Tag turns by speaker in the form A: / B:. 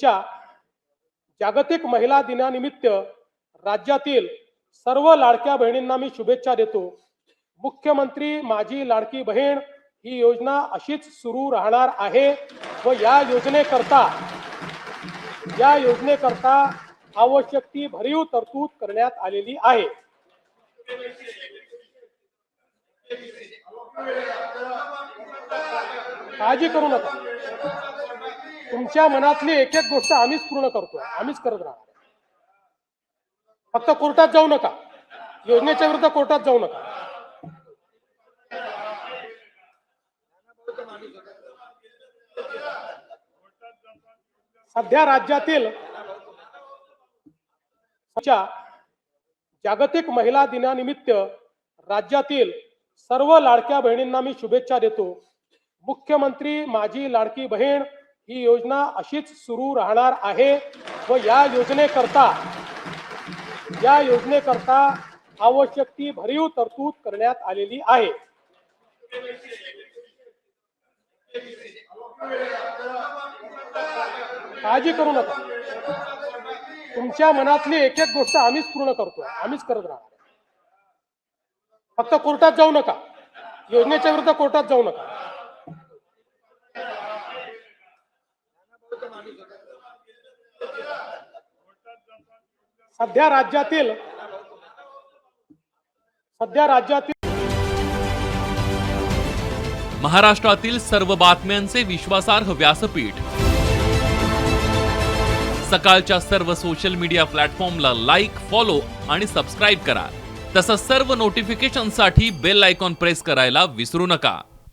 A: च्या जागतिक महिला दिनानिमित्त राज्यातील सर्व लाडक्या बहिणींना मी शुभेच्छा देतो। मुख्यमंत्री माझी लाडकी बहीण ही योजना अशीच सुरू राहणार आहे व या योजनेकरता आवश्यक ती भरीव तरतूद करण्यात आलेली आहे। काळजी करू नका, तुमच्या मनातली एक एक गोष्ट आम्हीच पूर्ण करतोय, आम्हीच करत राहणार। फक्त कोर्टात जाऊ नका, योजनेच्या विरुद्ध कोर्टात जाऊ नका। सध्या राज्यातील जागतिक महिला दिनानिमित्त राज्यातील सर्व लाडक्या बहिणींना मी शुभेच्छा देतो। मुख्यमंत्री माझी लाडकी बहीण ही योजना अशीच सुरू राहणार आहे व या योजनेकरता आवश्यक ती भरीव तरतूद करण्यात आलेली आहे। काळजी करू नका, तुमच्या मनातली एक एक गोष्ट आम्हीच पूर्ण करतोय, आम्हीच करत राहणार। फक्त कोर्टात जाऊ नका, योजनेच्या विरुद्ध कोर्टात जाऊ नका। सध्या राज्यातील
B: महाराष्ट्रातील सर्व बातम्यांचे विश्वासार्ह व्यासपीठ, सकाळच्या सर्व सोशल मीडिया प्लॅटफॉर्मला लाईक, फॉलो आणि सबस्क्राईब करा। तसंच सर्व नोटिफिकेशनसाठी बेल आयकॉन प्रेस करायला विसरू नका।